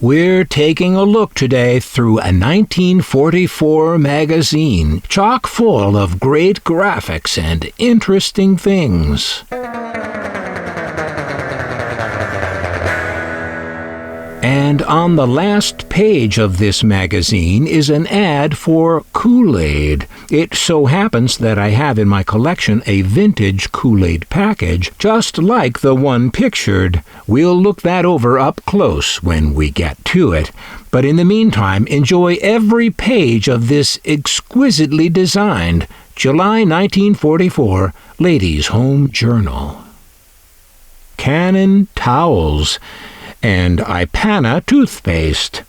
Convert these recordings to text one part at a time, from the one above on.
We're taking a look today through a 1944 magazine, chock full of great graphics and interesting things. And on the last page of this magazine is an ad for Kool-Aid. It so happens that I have in my collection a vintage Kool-Aid package, just like the one pictured. We'll look that over up close when we get to it. But in the meantime, enjoy every page of this exquisitely designed July 1944 Ladies' Home Journal. Canon towels and Ipana toothpaste.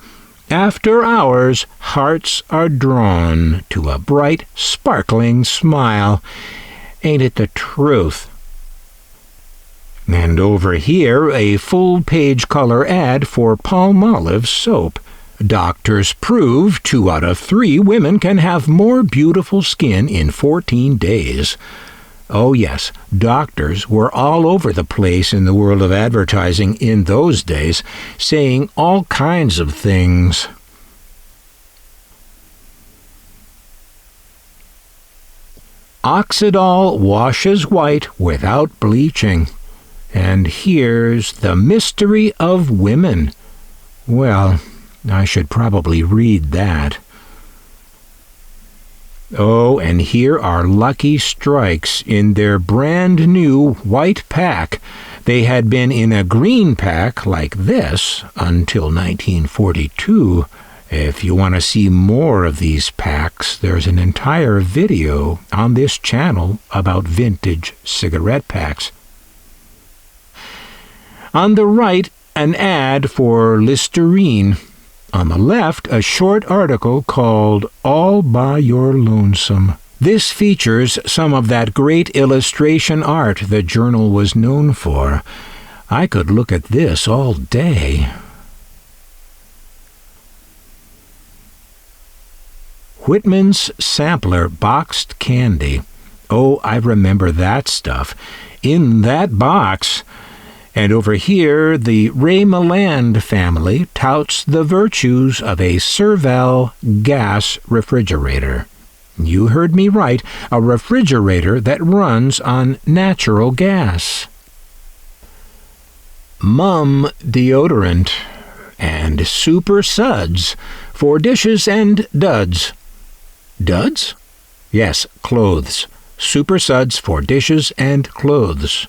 After hours, hearts are drawn to a bright, sparkling smile. Ain't it the truth? And over here, a full-page color ad for Palmolive soap. Doctors prove 2 out of 3 women can have more beautiful skin in 14 days. Oh yes, doctors were all over the place in the world of advertising in those days, saying all kinds of things. Oxydol washes white without bleaching. And here's the mystery of women. Well, I should probably read that. Oh, and here are Lucky Strikes in their brand new white pack. They had been in a green pack like this until 1942. If you want to see more of these packs, there's an entire video on this channel about vintage cigarette packs. On the right, an ad for Listerine. On the left, a short article called All by Your Lonesome. This features some of that great illustration art the journal was known for. I could look at this all day. Whitman's Sampler Boxed Candy. Oh, I remember that stuff. In that box. And over here, the Ray Milland family touts the virtues of a Serval gas refrigerator. You heard me right, a refrigerator that runs on natural gas. Mum deodorant and Super Suds for dishes and duds. Duds? Yes, clothes. Super Suds for dishes and clothes.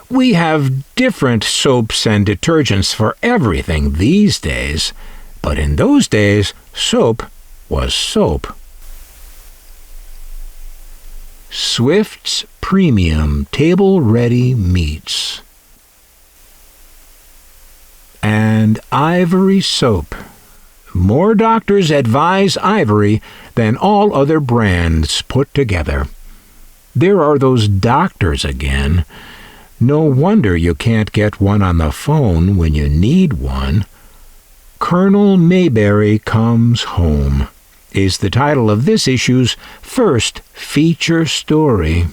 We have different soaps and detergents for everything these days, but in those days, soap was soap. Swift's Premium Table-Ready Meats. And Ivory Soap. More doctors advise Ivory than all other brands put together. There are those doctors again. No wonder you can't get one on the phone when you need one. Colonel Mayberry Comes Home is the title of this issue's first feature story.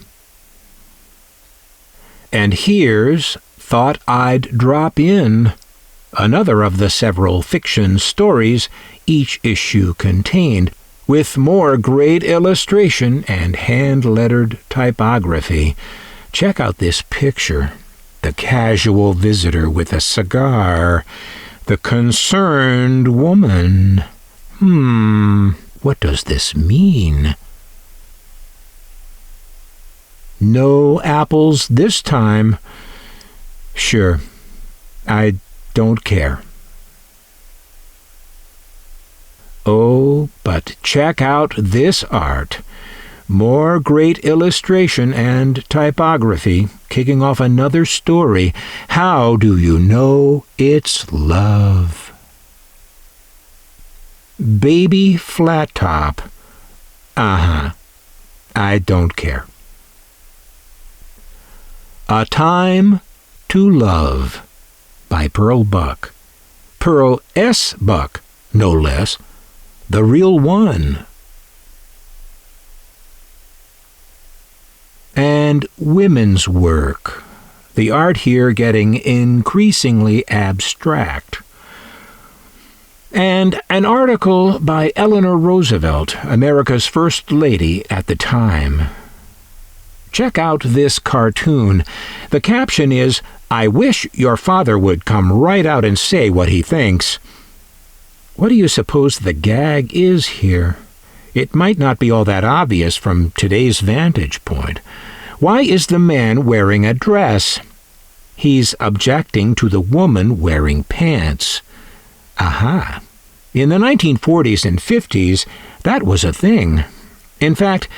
And here's Thought I'd Drop In, another of the several fiction stories each issue contained, with more great illustration and hand-lettered typography. Check out this picture. The casual visitor with a cigar. The concerned woman. What does this mean? No apples this time. Sure, I don't care. Oh, but check out this art. More great illustration and typography, kicking off another story. How do you know it's love? Baby Flat Top. I don't care. A Time to Love by Pearl Buck. Pearl S. Buck, no less. The real one. And women's work. The art here getting increasingly abstract. and an article by Eleanor Roosevelt, America's First Lady at the time. Check out this cartoon. The caption is, "I wish your father would come right out and say what he thinks." What do you suppose the gag is here? It might not be all that obvious from today's vantage point. Why is the man wearing a dress? He's objecting to the woman wearing pants. Aha! In the 1940s and 50s, that was a thing. In fact,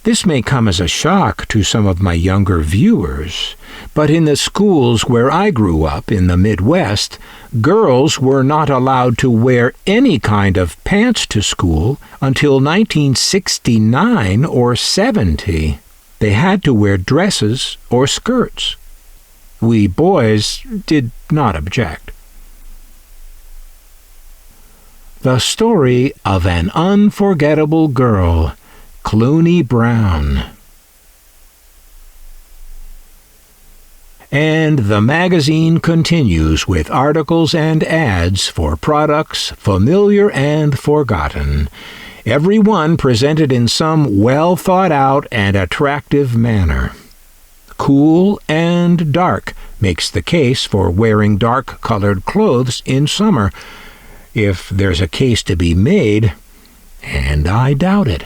this may come as a shock to some of my younger viewers, but in the schools where I grew up in the Midwest, girls were not allowed to wear any kind of pants to school until 1969 or 70. They had to wear dresses or skirts. We boys did not object. The story of an unforgettable girl, Clooney Brown. And the magazine continues with articles and ads for products familiar and forgotten, every one presented in some well-thought-out and attractive manner. Cool and dark makes the case for wearing dark-colored clothes in summer, if there's a case to be made, and I doubt it.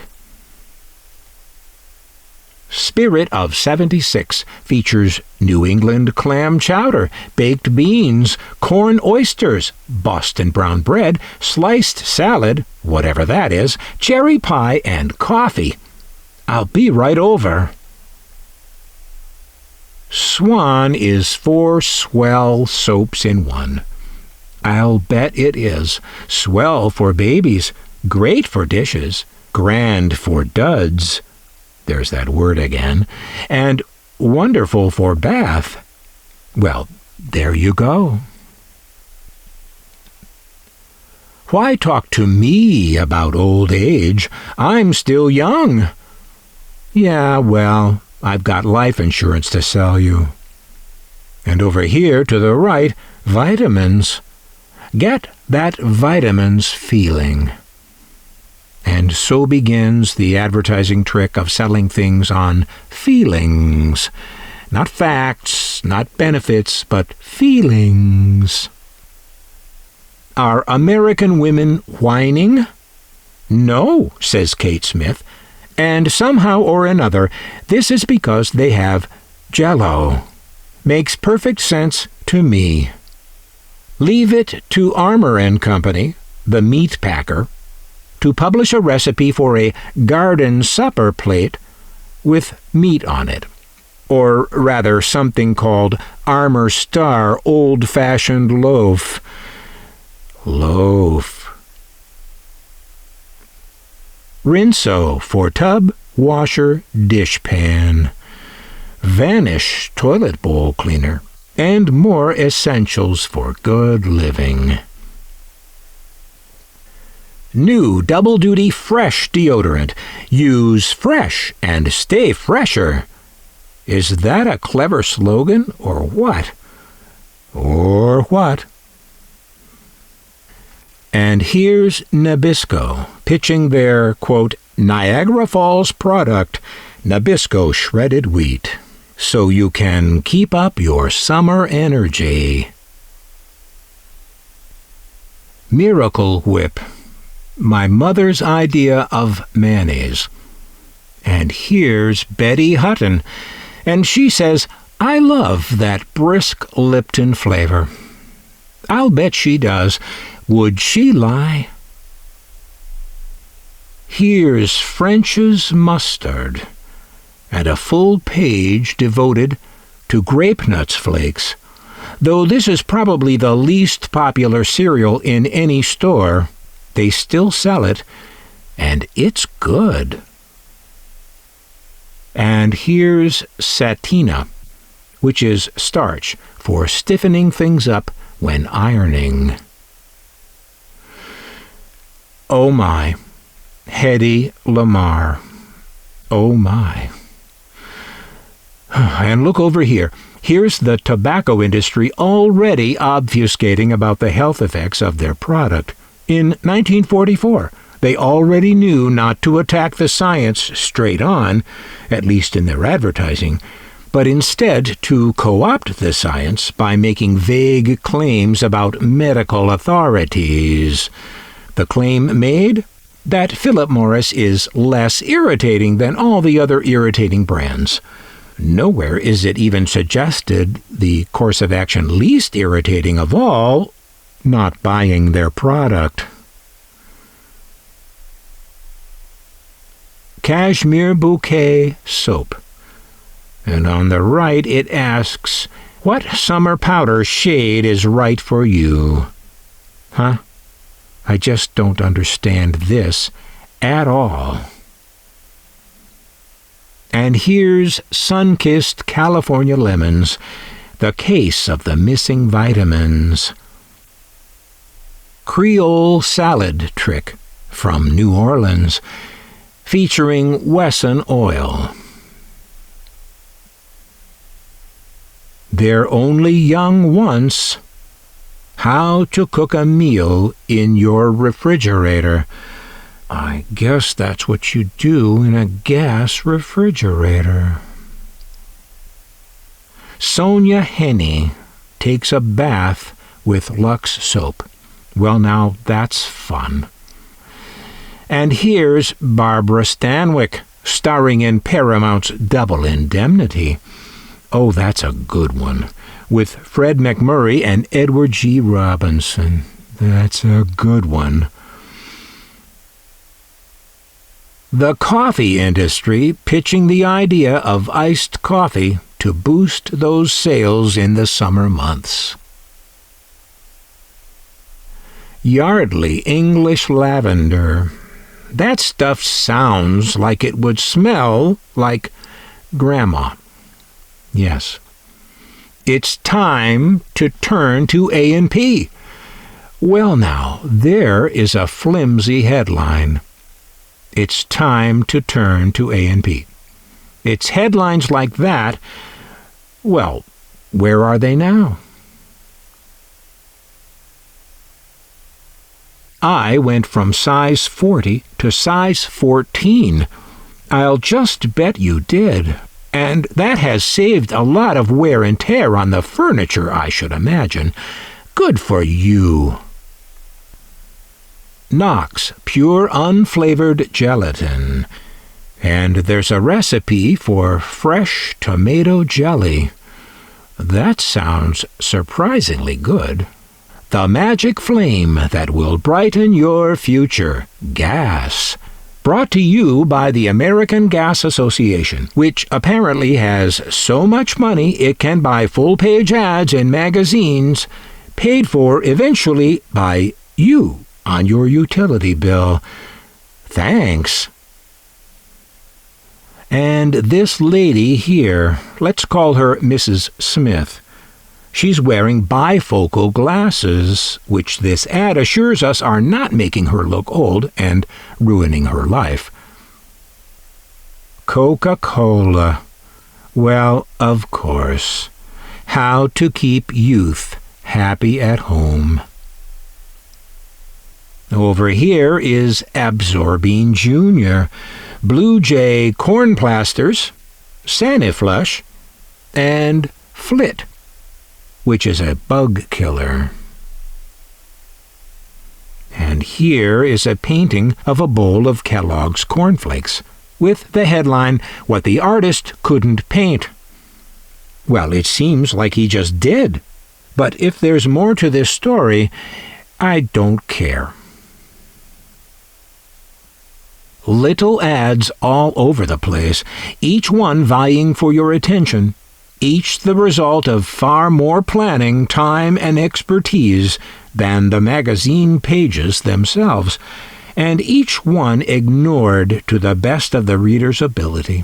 Spirit of 76 features New England clam chowder, baked beans, corn oysters, Boston brown bread, sliced salad, whatever that is, cherry pie, and coffee. I'll be right over. Swan is 4 swell soaps in one. I'll bet it is. Swell for babies, great for dishes, grand for duds, there's that word again, and wonderful for bath. Well, there you go. Why talk to me about old age? I'm still young. Yeah, well, I've got life insurance to sell you. And over here to the right, vitamins. Get that vitamins feeling. And so begins the advertising trick of selling things on feelings. Not facts, not benefits, but feelings. Are American women whining? No, says Kate Smith. And somehow or another, this is because they have Jell-O. Makes perfect sense to me. Leave it to Armour and Company, the meat packer, to publish a recipe for a garden supper plate with meat on it. Or rather something called Armour Star Old-Fashioned Loaf. Loaf. Rinso for tub, washer, dishpan. Vanish toilet bowl cleaner. And more essentials for good living. New double-duty fresh deodorant. Use fresh and stay fresher. Is that a clever slogan, or what? Or what? And here's Nabisco pitching their, quote, Niagara Falls product, Nabisco shredded wheat, so you can keep up your summer energy. Miracle Whip, my mother's idea of mayonnaise. And here's Betty Hutton, and she says, I love that brisk Lipton flavor. I'll bet she does. Would she lie? Here's French's mustard, and a full page devoted to grape nuts flakes, though this is probably the least popular cereal in any store. They still sell it, and it's good. And here's Satina, which is starch for stiffening things up when ironing. Oh my, Hedy Lamarr. Oh my. And look over here. Here's the tobacco industry already obfuscating about the health effects of their product. In 1944, they already knew not to attack the science straight on, at least in their advertising, but instead to co-opt the science by making vague claims about medical authorities. The claim made? That Philip Morris is less irritating than all the other irritating brands. Nowhere is it even suggested the course of action least irritating of all, not buying their product. Cashmere Bouquet Soap. And on the right it asks, what summer powder shade is right for you? Huh? I just don't understand this at all. And here's sun-kissed California lemons, the case of the missing vitamins. Creole salad trick from New Orleans, featuring Wesson oil. They're only young once. How to cook a meal in your refrigerator. I guess that's what you do in a gas refrigerator. Sonia Henney takes a bath with Lux soap. Well, now that's fun. And here's Barbara Stanwyck, starring in Paramount's Double Indemnity. Oh, that's a good one. With Fred McMurray and Edward G. Robinson. That's a good one. The coffee industry pitching the idea of iced coffee to boost those sales in the summer months. Yardley English Lavender. That stuff sounds like it would smell like Grandma. Yes. It's time to turn to A&P. Well now, there is a flimsy headline. It's time to turn to A&P. It's headlines like that. Well, where are they now? I went from size 40 to size 14. I'll just bet you did. And that has saved a lot of wear and tear on the furniture, I should imagine. Good for you. Knox Pure Unflavored Gelatin. And there's a recipe for fresh tomato jelly. That sounds surprisingly good. The magic flame that will brighten your future. Gas. Brought to you by the American Gas Association, which apparently has so much money it can buy full-page ads in magazines, paid for eventually by you on your utility bill. Thanks. And this lady here, let's call her Mrs. Smith. She's wearing bifocal glasses, which this ad assures us are not making her look old and ruining her life. Coca-Cola. Well, of course. How to keep youth happy at home. Over here is Absorbine Jr., Blue Jay Corn Plasters, Saniflush, and Flit, which is a bug killer. And here is a painting of a bowl of Kellogg's cornflakes, with the headline, "What the artist couldn't paint." Well, it seems like he just did. But if there's more to this story, I don't care. Little ads all over the place, each one vying for your attention, each the result of far more planning, time, and expertise than the magazine pages themselves, and each one ignored to the best of the reader's ability.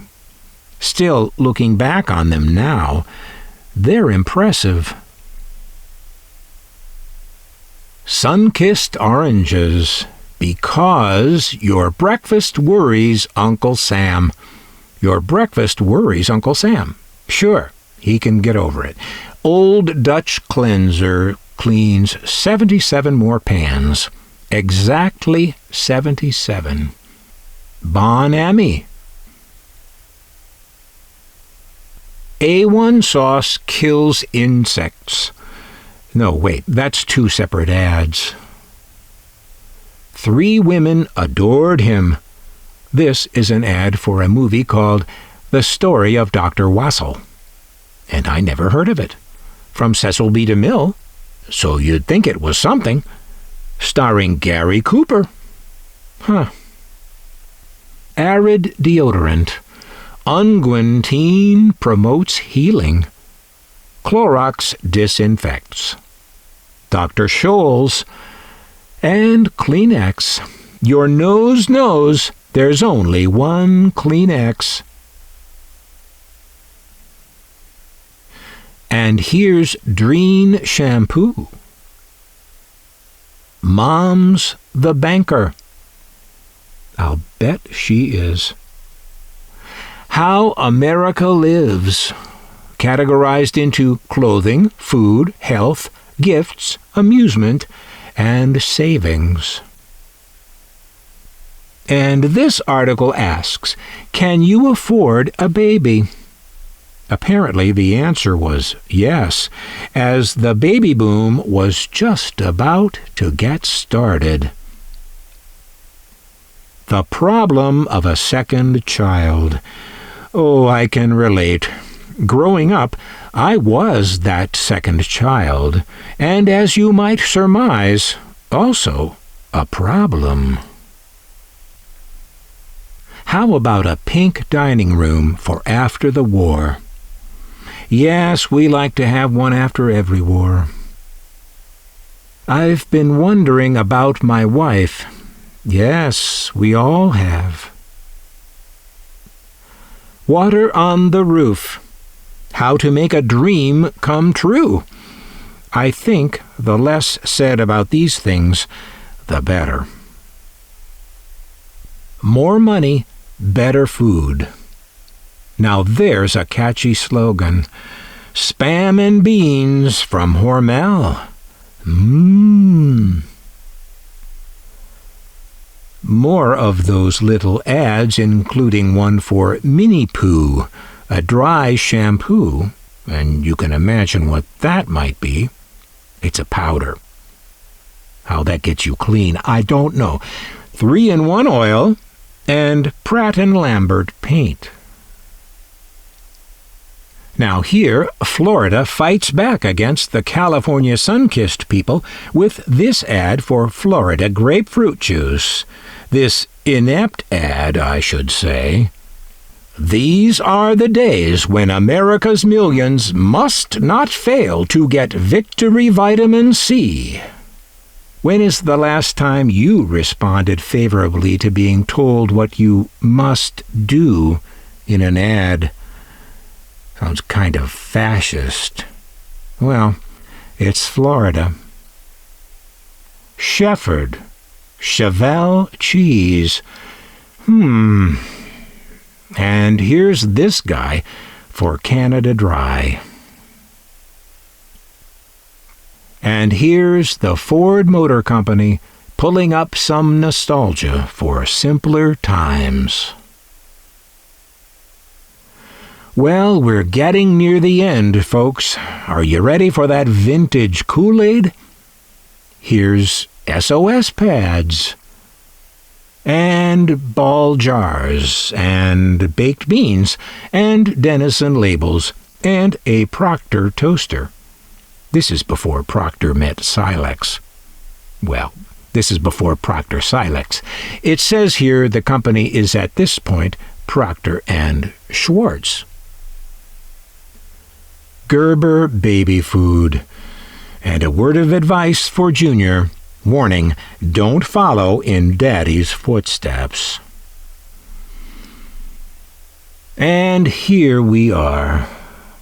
Still, looking back on them now, they're impressive. Sun-kissed oranges. Because your breakfast worries Uncle Sam. Your breakfast worries Uncle Sam. Sure, he can get over it. Old Dutch cleanser cleans 77 more pans. Exactly 77. Bon ami. A1 sauce kills insects. No, wait, that's 2 separate ads. 3 women adored him. This is an ad for a movie called The Story of Dr. Wassel. And I never heard of it. From Cecil B. DeMille, so you'd think it was something. Starring Gary Cooper. Arid deodorant. Unguentine promotes healing. Clorox disinfects. Dr. Scholl's and Kleenex. Your nose knows there's only one Kleenex. And here's Dreen shampoo. Mom's the banker. I'll bet she is. How America Lives. Categorized into clothing, food, health, gifts, amusement, and savings. And this article asks, can you afford a baby? Apparently the answer was yes, as the baby boom was just about to get started. The problem of a second child. Oh, I can relate. Growing up, I was that second child, and as you might surmise, also a problem. How about a pink dining room for after the war? Yes, we like to have one after every war. I've been wondering about my wife. Yes, we all have. Water on the roof. How to make a dream come true. I think the less said about these things, the better. More money, better food. Now there's a catchy slogan. Spam and beans from Hormel. More of those little ads, including one for Mini Poo, a dry shampoo, and you can imagine what that might be. It's a powder. How that gets you clean, I don't know. 3-in-1 oil and Pratt & Lambert paint. Now here, Florida fights back against the California sun-kissed people with this ad for Florida grapefruit juice. This inept ad, I should say. These are the days when America's millions must not fail to get Victory Vitamin C. When is the last time you responded favorably to being told what you must do in an ad? Sounds kind of fascist. Well, it's Florida. Shefford. Chevelle cheese. And here's this guy for Canada Dry. And here's the Ford Motor Company pulling up some nostalgia for simpler times. Well, we're getting near the end, folks. Are you ready for that vintage Kool-Aid? Here's SOS pads, and ball jars, and baked beans, and Denison labels, and a Proctor toaster. This is before Proctor met Silex. Well, this is before Proctor Silex. It says here the company is at this point Proctor and Schwartz. Gerber baby food. And a word of advice for Junior. Warning, don't follow in Daddy's footsteps. And here we are.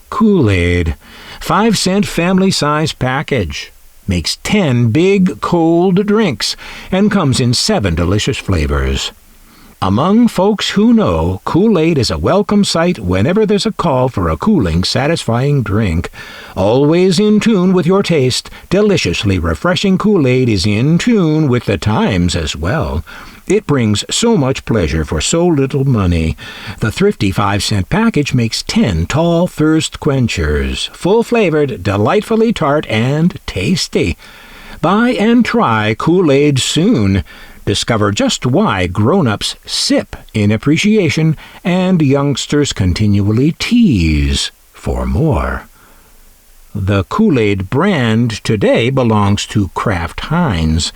Kool-Aid. 5-cent family-size package. Makes 10 big cold drinks and comes in 7 delicious flavors. Among folks who know, Kool-Aid is a welcome sight whenever there's a call for a cooling, satisfying drink. Always in tune with your taste, deliciously refreshing Kool-Aid is in tune with the times as well. It brings so much pleasure for so little money. The thrifty 5-cent package makes 10 tall thirst quenchers, full-flavored, delightfully tart, and tasty. Buy and try Kool-Aid soon. Discover just why grown-ups sip in appreciation and youngsters continually tease for more. The Kool-Aid brand today belongs to Kraft Heinz,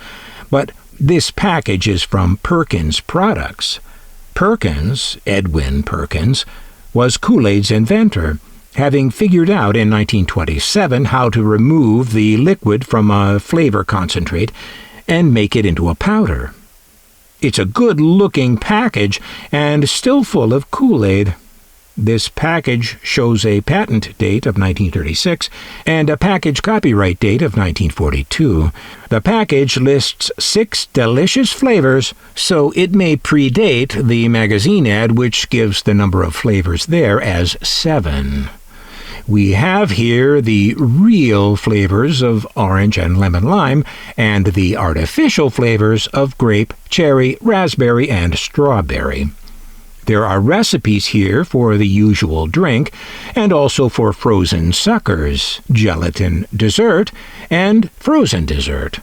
but this package is from Perkins Products. Perkins, Edwin Perkins, was Kool-Aid's inventor, having figured out in 1927 how to remove the liquid from a flavor concentrate and make it into a powder. It's a good-looking package and still full of Kool-Aid. This package shows a patent date of 1936 and a package copyright date of 1942. The package lists 6 delicious flavors, so it may predate the magazine ad, which gives the number of flavors there as 7. We have here the real flavors of orange and lemon lime, and the artificial flavors of grape, cherry, raspberry, and strawberry. There are recipes here for the usual drink, and also for frozen suckers, gelatin dessert, and frozen dessert.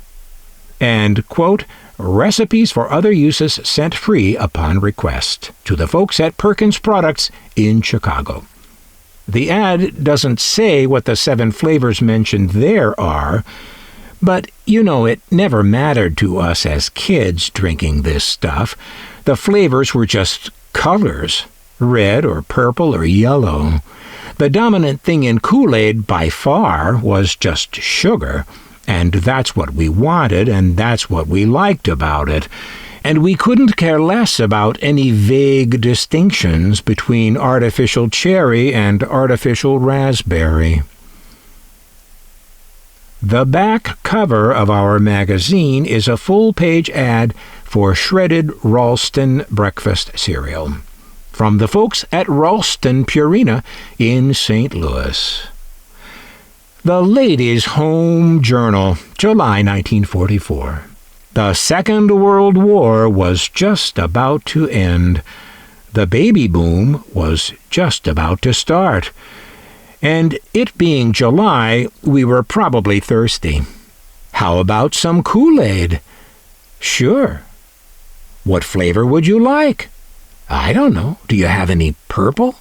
And, quote, recipes for other uses sent free upon request to the folks at Perkins Products in Chicago. The ad doesn't say what the 7 flavors mentioned there are, but, it never mattered to us as kids drinking this stuff. The flavors were just colors, red or purple or yellow. The dominant thing in Kool-Aid, by far, was just sugar, and that's what we wanted, and that's what we liked about it. And we couldn't care less about any vague distinctions between artificial cherry and artificial raspberry. The back cover of our magazine is a full-page ad for shredded Ralston breakfast cereal from the folks at Ralston Purina in St. Louis. The Ladies' Home Journal, July 1944. The Second World War was just about to end. The baby boom was just about to start. And it being July, we were probably thirsty. How about some Kool-Aid? Sure. What flavor would you like? I don't know. Do you have any purple?